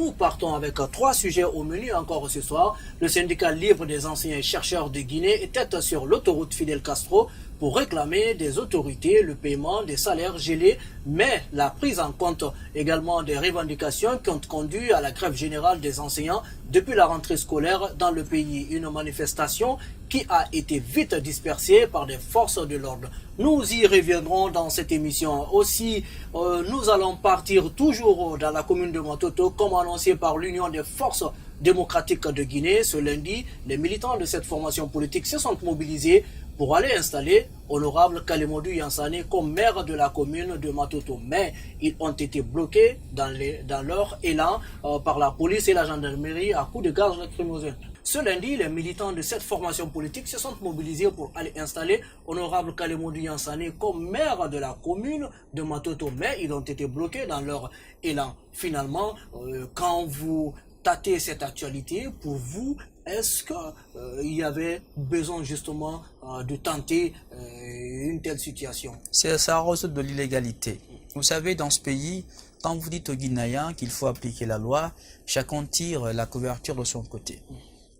Nous partons avec trois sujets au menu encore ce soir. Le syndicat libre des enseignants et chercheurs de Guinée était sur l'autoroute Fidel Castro pour réclamer des autorités le paiement des salaires gelés, mais la prise en compte également des revendications qui ont conduit à la grève générale des enseignants depuis la rentrée scolaire dans le pays. Une manifestation qui a été vite dispersée par des forces de l'ordre. Nous y reviendrons dans cette émission. Aussi, nous allons partir toujours dans la commune de Matoto, comme annoncé par l'Union des forces démocratiques de Guinée. Ce lundi, les militants de cette formation politique se sont mobilisés pour aller installer Honorable Kalemodou Yansane comme maire de la commune de Matoto. Mais ils ont été bloqués dans leur élan par la police et la gendarmerie à coups de gaz lacrymogène. Ce lundi, les militants de cette formation politique se sont mobilisés pour aller installer Honorable Kalemodou Yansane comme maire de la commune de Matoto. Mais ils ont été bloqués dans leur élan. Finalement, quand vous tâtez cette actualité, pour vous, est-ce qu'il y avait besoin justement de tenter une telle situation? Ça ressort de l'illégalité. Vous savez, dans ce pays, quand vous dites aux Guinéens qu'il faut appliquer la loi, chacun tire la couverture de son côté.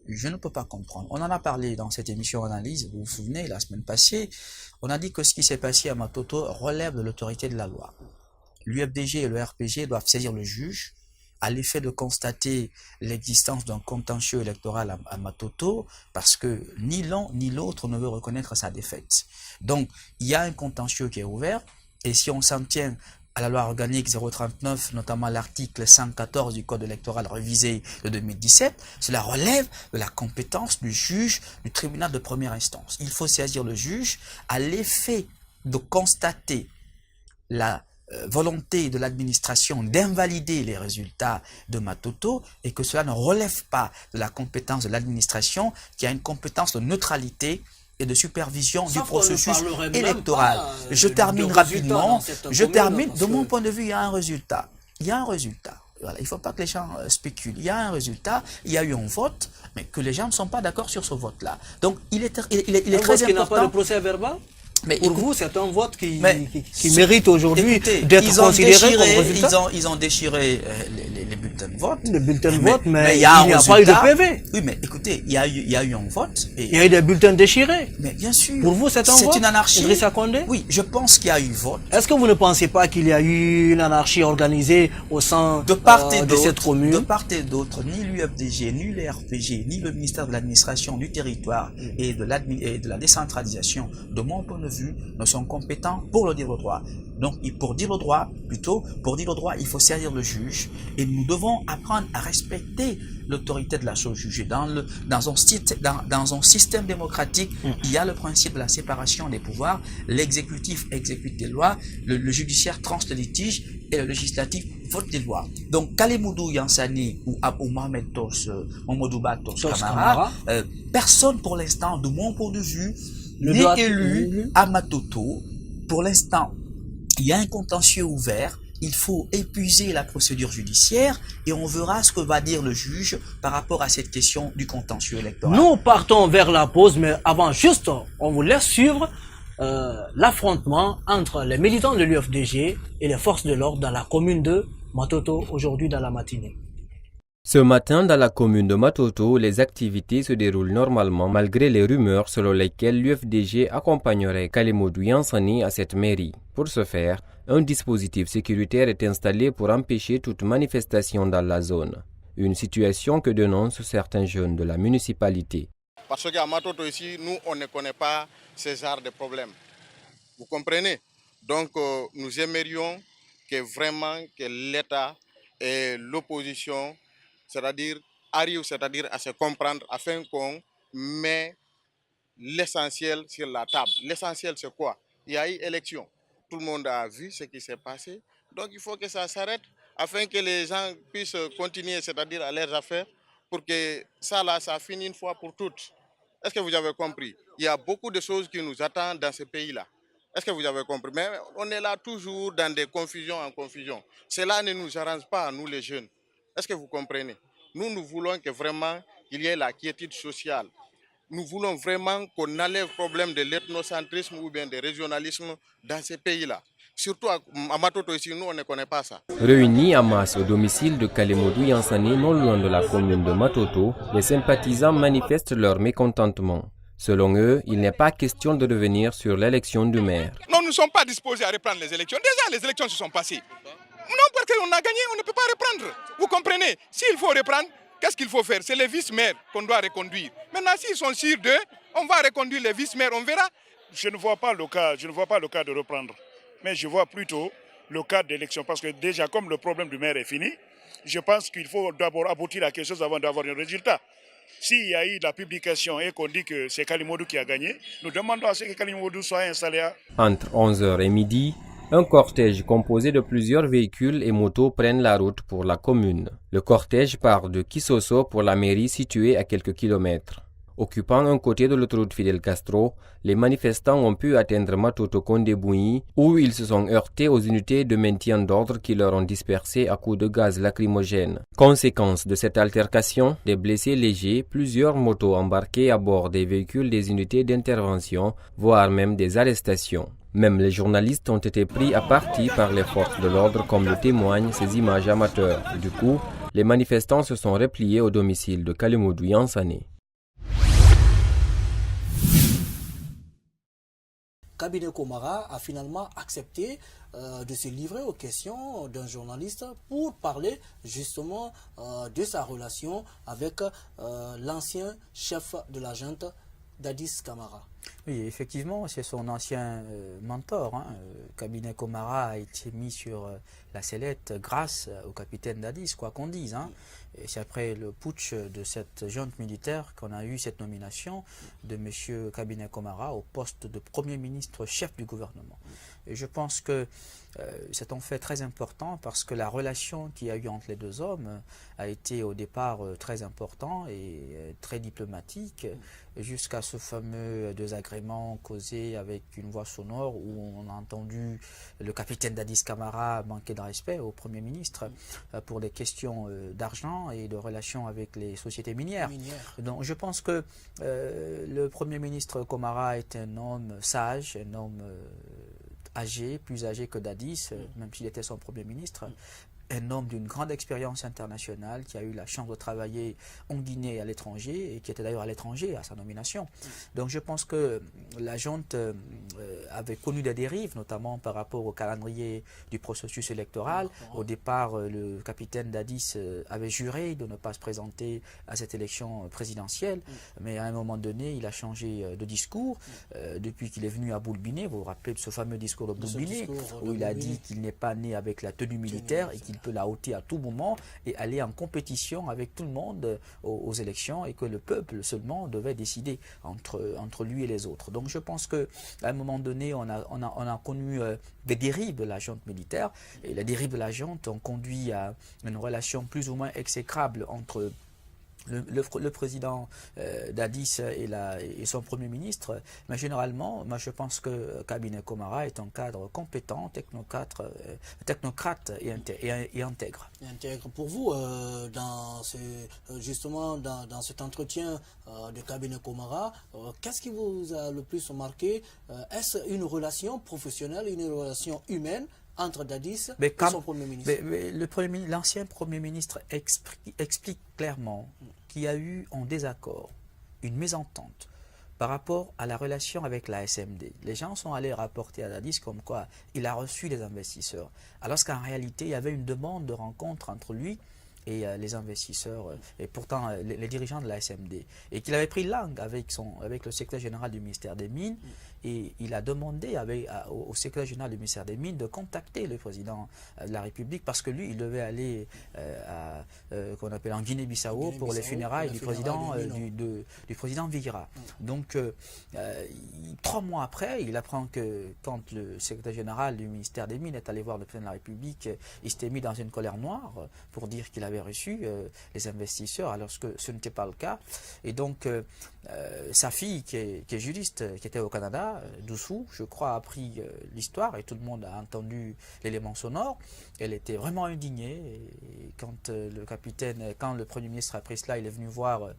Je ne peux pas comprendre. On en a parlé dans cette émission Analyse, vous vous souvenez, la semaine passée, on a dit que ce qui s'est passé à Matoto relève de l'autorité de la loi. L'UFDG et le RPG doivent saisir le juge à l'effet de constater l'existence d'un contentieux électoral à Matoto, parce que ni l'un ni l'autre ne veut reconnaître sa défaite. Donc, il y a un contentieux qui est ouvert, et si on s'en tient à la loi organique 039, notamment l'article 114 du Code électoral révisé de 2017, cela relève de la compétence du juge du tribunal de première instance. Il faut saisir le juge à l'effet de constater la volonté de l'administration d'invalider les résultats de Matoto et que cela ne relève pas de la compétence de l'administration qui a une compétence de neutralité et de supervision du processus électoral. Je termine rapidement. De mon point de vue, il y a un résultat. Il y a un résultat. Voilà, il ne faut pas que les gens spéculent. Il y a un résultat, il y a eu un vote, mais que les gens ne sont pas d'accord sur ce vote-là. Donc, il est très important. Qui n'a pas de procès verbal? Mais pour vous, c'est un vote qui mérite aujourd'hui d'être considéré comme résultat. Ils ont déchiré les bulletins de vote. Les bulletins de vote, mais il n'y a pas eu de PV. Oui, mais écoutez, il y a eu un vote. Il y a eu des bulletins déchirés. Mais bien sûr. Pour vous, c'est un vote? C'est une anarchie. Idrissa Condé? Oui, je pense qu'il y a eu vote. Est-ce que vous ne pensez pas qu'il y a eu une anarchie organisée au sein de cette commune? De part et d'autre, ni l'UFDG, ni le RPG, ni le ministère de l'administration du territoire et de la décentralisation, de mon point de vue, ne sont compétents pour le dire le droit. Donc, pour dire le droit, il faut saisir le juge et nous devons apprendre à respecter l'autorité de la chose jugée. Dans un système démocratique, il y a le principe de la séparation des pouvoirs. L'exécutif exécute des lois, le judiciaire tranche les litiges et le législatif vote des lois. Donc, Kalemodou Yansane ou Mohamed Mamadou Tos Camara, personne pour l'instant, de mon point de vue, n'est élu à Matoto. Pour l'instant, il y a un contentieux ouvert. Il faut épuiser la procédure judiciaire et on verra ce que va dire le juge par rapport à cette question du contentieux électoral. Nous partons vers la pause, mais avant, juste, on vous laisse suivre l'affrontement entre les militants de l'UFDG et les forces de l'ordre dans la commune de Matoto aujourd'hui dans la matinée. Ce matin, dans la commune de Matoto, les activités se déroulent normalement malgré les rumeurs selon lesquelles l'UFDG accompagnerait Kalemodou Yansane à cette mairie. Pour ce faire, un dispositif sécuritaire est installé pour empêcher toute manifestation dans la zone. Une situation que dénoncent certains jeunes de la municipalité. Parce qu'à Matoto ici, nous, on ne connaît pas ces genres de problèmes. Vous comprenez? Donc, nous aimerions que vraiment que l'État et l'opposition arrivent à se comprendre afin qu'on met l'essentiel sur la table. L'essentiel, c'est quoi? Il y a eu élection. Tout le monde a vu ce qui s'est passé. Donc, il faut que ça s'arrête afin que les gens puissent continuer, c'est-à-dire à leurs affaires, pour que ça finisse une fois pour toutes. Est-ce que vous avez compris? Il y a beaucoup de choses qui nous attendent dans ce pays-là. Est-ce que vous avez compris? Mais on est là toujours dans des confusions en confusion. Cela ne nous arrange pas, nous les jeunes. Est-ce que vous comprenez? Nous voulons que vraiment qu'il y ait la quiétude sociale. Nous voulons vraiment qu'on enlève le problème de l'ethnocentrisme ou bien du régionalisme dans ces pays-là. Surtout à Matoto ici, nous on ne connaît pas ça. Réunis en masse au domicile de Kalemodou Yansani, non loin de la commune de Matoto, les sympathisants manifestent leur mécontentement. Selon eux, il n'est pas question de revenir sur l'élection du maire. Non, nous ne sommes pas disposés à reprendre les élections. Déjà, les élections se sont passées. Non, parce qu'on a gagné, on ne peut pas reprendre. Vous comprenez? S'il faut reprendre, qu'est-ce qu'il faut faire? C'est les vice-maires qu'on doit reconduire. Maintenant, s'ils sont sûrs d'eux, on va reconduire les vice-maires, on verra. Je ne vois pas le cas de reprendre. Mais je vois plutôt le cas d'élection. Parce que déjà, comme le problème du maire est fini, je pense qu'il faut d'abord aboutir à quelque chose avant d'avoir un résultat. S'il y a eu la publication et qu'on dit que c'est Kalimodou qui a gagné, nous demandons à ce que Kalimodou soit installé à... Entre 11h et midi, un cortège composé de plusieurs véhicules et motos prennent la route pour la commune. Le cortège part de Kisoso pour la mairie située à quelques kilomètres. Occupant un côté de l'autoroute Fidel Castro, les manifestants ont pu atteindre Matoto Kondeboui où ils se sont heurtés aux unités de maintien d'ordre qui leur ont dispersé à coups de gaz lacrymogène. Conséquence de cette altercation, des blessés légers, plusieurs motos embarquées à bord des véhicules des unités d'intervention, voire même des arrestations. Même les journalistes ont été pris à partie par les forces de l'ordre comme le témoignent ces images amateurs. Du coup, les manifestants se sont repliés au domicile de Kalemodou Yansani. Cabinet Komara a finalement accepté de se livrer aux questions d'un journaliste pour parler justement de sa relation avec l'ancien chef de la junte, Dadis Camara. Oui, effectivement, c'est son ancien mentor. Cabinet Komara a été mis sur la sellette grâce au capitaine Dadis, quoi qu'on dise. Et c'est après le putsch de cette junte militaire qu'on a eu cette nomination de M. Cabinet Komara au poste de Premier ministre chef du gouvernement. Et je pense que c'est un fait très important parce que la relation qu'il y a eu entre les deux hommes a été au départ très important et très diplomatique jusqu'à ce fameux désagrément causé avec une voix sonore où on a entendu le capitaine Dadis Camara manquer de respect au Premier ministre pour des questions d'argent et de relations avec les sociétés minières. Donc je pense que le Premier ministre Komara est un homme sage, un homme âgé, plus âgé que Dadis, même s'il était son Premier ministre, un homme d'une grande expérience internationale qui a eu la chance de travailler en Guinée et à l'étranger et qui était d'ailleurs à l'étranger à sa nomination. Donc je pense que la junte avait connu des dérives, notamment par rapport au calendrier du processus électoral. Au départ, le capitaine Dadis avait juré de ne pas se présenter à cette élection présidentielle, mais à un moment donné, il a changé de discours depuis qu'il est venu à Boulbiné. Vous vous rappelez de ce fameux discours de Boulbiné où il a dit qu'il n'est pas né avec la tenue militaire et qu'il peut la ôter à tout moment et aller en compétition avec tout le monde aux élections et que le peuple seulement devait décider entre lui et les autres. Donc je pense qu'à un moment donné, on a connu des dérives de la junte militaire et les dérives de la junte ont conduit à une relation plus ou moins exécrable entre le président Dadis et son Premier ministre, mais généralement, moi je pense que Cabinet Komara est un cadre compétent, technocrate et intègre. Pour vous, justement dans cet entretien de Cabinet Komara, qu'est-ce qui vous a le plus marqué? Est-ce une relation professionnelle, une relation humaine entre Dadis et son Premier ministre? L'ancien Premier ministre explique clairement qu'il y a eu un désaccord, une mésentente par rapport à la relation avec la SMD. Les gens sont allés rapporter à Dadis comme quoi il a reçu des investisseurs, alors qu'en réalité il y avait une demande de rencontre entre lui et les investisseurs et pourtant les dirigeants de la SMD, et qu'il avait pris langue avec le secrétaire général du ministère des Mines, et il a demandé au secrétaire général du ministère des Mines de contacter le président de la République parce que lui il devait aller qu'on appelle en Guinée-Bissau pour les funérailles du président Viguera. Donc 3 mois après, il apprend que quand le secrétaire général du ministère des Mines est allé voir le président de la République, il s'était mis dans une colère noire pour dire qu'il avait avait reçu les investisseurs alors que ce n'était pas le cas. Et donc, sa fille, qui est juriste, qui était au Canada, Doussou, je crois, a appris l'histoire et tout le monde a entendu l'élément sonore. Elle était vraiment indignée. Et quand le Premier ministre a pris cela, il est venu voir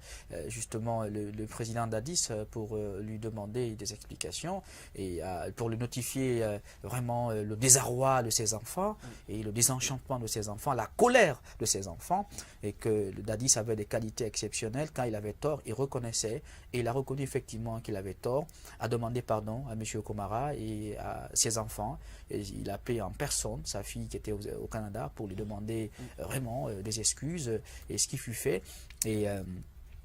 justement le président d'Addis pour lui demander des explications et pour lui notifier vraiment le désarroi de ses enfants et le désenchantement de ses enfants, la colère de ses enfants, et que Dadis avait des qualités exceptionnelles. Quand il avait tort, il reconnaissait, et il a reconnu effectivement qu'il avait tort, a demandé pardon à M. Komara et à ses enfants. Et il a appelé en personne sa fille qui était au Canada pour lui demander vraiment des excuses, et ce qui fut fait. Et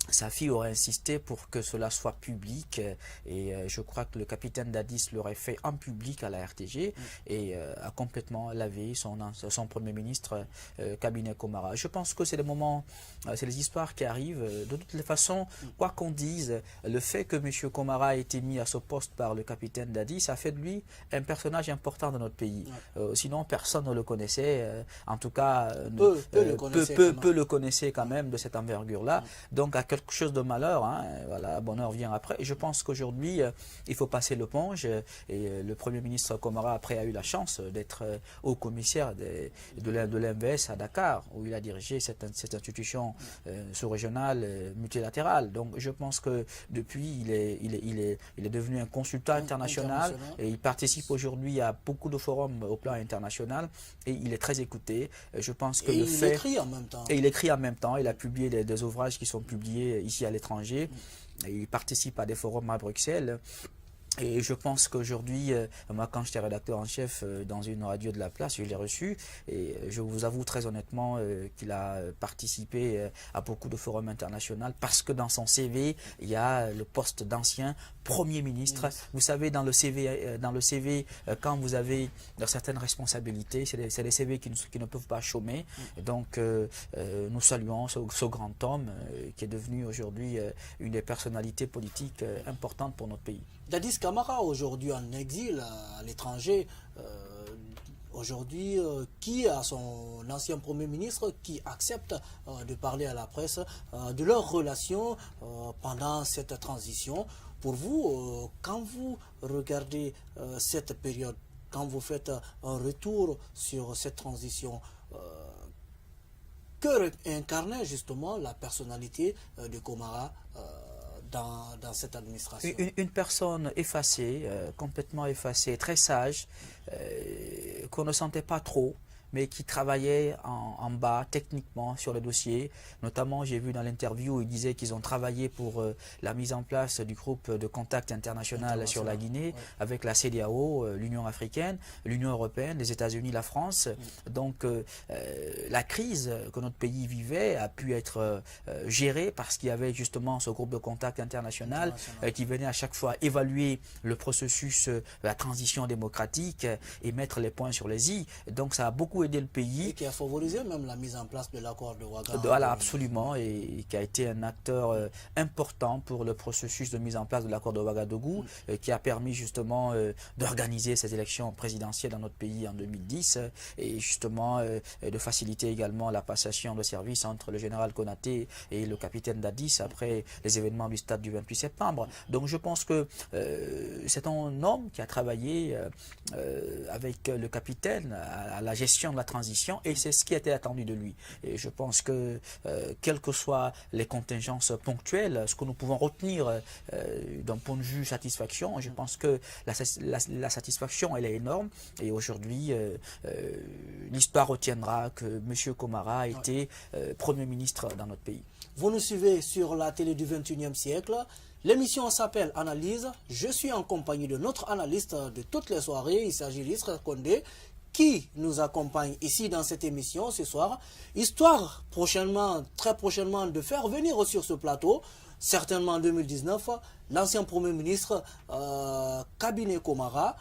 sa fille aurait insisté pour que cela soit public, et je crois que le capitaine Dadis l'aurait fait en public à la RTG et a complètement lavé son Premier ministre, cabinet Komara. Je pense que c'est des moments, c'est les histoires qui arrivent. De toutes les façons, quoi qu'on dise, le fait que M. Komara ait été mis à ce poste par le capitaine Dadis a fait de lui un personnage important de notre pays. Sinon, personne ne le connaissait, en tout cas, peu le connaissait quand même de cette envergure-là. Donc, à quelque chose de malheur, hein, voilà, bonheur vient après. Et je pense qu'aujourd'hui, il faut passer l'éponge. Et le Premier ministre Komara, après, a eu la chance d'être haut commissaire de l'MVS à Dakar, où il a dirigé cette institution sous-régionale multilatérale. Donc, je pense que depuis, il est devenu un consultant international et il participe aujourd'hui à beaucoup de forums au plan international et il est très écouté. Je pense que il écrit en même temps. Et il écrit en même temps. Il a publié des ouvrages qui sont publiés ici à l'étranger. Il participe à des forums à Bruxelles. Et je pense qu'aujourd'hui, moi quand j'étais rédacteur en chef dans une radio de la place, je l'ai reçu et je vous avoue très honnêtement qu'il a participé à beaucoup de forums internationaux parce que dans son CV, il y a le poste d'ancien Premier ministre. Vous savez, dans le CV, quand vous avez certaines responsabilités, c'est des CV qui ne peuvent pas chômer. Donc nous saluons ce grand homme qui est devenu aujourd'hui une des personnalités politiques importantes pour notre pays. Dadis Camara, aujourd'hui en exil à l'étranger, aujourd'hui qui a son ancien Premier ministre qui accepte de parler à la presse de leurs relations pendant cette transition. Pour vous, quand vous regardez cette période, quand vous faites un retour sur cette transition, que incarnait justement la personnalité de Komara dans cette administration? Une personne effacée, complètement effacée, très sage, qu'on ne sentait pas trop, mais qui travaillait en bas techniquement sur le dossier. Notamment, j'ai vu dans l'interview, il disait qu'ils ont travaillé pour la mise en place du groupe de contact international sur la Guinée, avec la CEDEAO, l'Union africaine, l'Union européenne, les États-Unis, la France. Donc, la crise que notre pays vivait a pu être gérée parce qu'il y avait justement ce groupe de contact international qui venait à chaque fois évaluer le processus de la transition démocratique et mettre les points sur les i. Donc, ça a beaucoup aider le pays. Et qui a favorisé même la mise en place de l'accord de Ouagadougou. Voilà, absolument, et qui a été un acteur important pour le processus de mise en place de l'accord de Ouagadougou, qui a permis justement d'organiser ces élections présidentielles dans notre pays en 2010, et justement de faciliter également la passation de service entre le général Konaté et le capitaine Dadis après les événements du stade du 28 septembre. Donc je pense que c'est un homme qui a travaillé avec le capitaine à la gestion de la transition, et c'est ce qui était attendu de lui. Et je pense que quelles que soient les contingences ponctuelles, ce que nous pouvons retenir d'un point de vue satisfaction, je pense que la satisfaction elle est énorme, et aujourd'hui l'histoire retiendra que M. Komara a été Premier ministre dans notre pays. Vous nous suivez sur la télé du 21e siècle. L'émission s'appelle Analyse. Je suis en compagnie de notre analyste de toutes les soirées. Il s'agit d'Isra Condé, qui nous accompagne ici dans cette émission ce soir, histoire prochainement, très prochainement, de faire venir sur ce plateau, certainement en 2019, l'ancien Premier ministre cabinet Komara,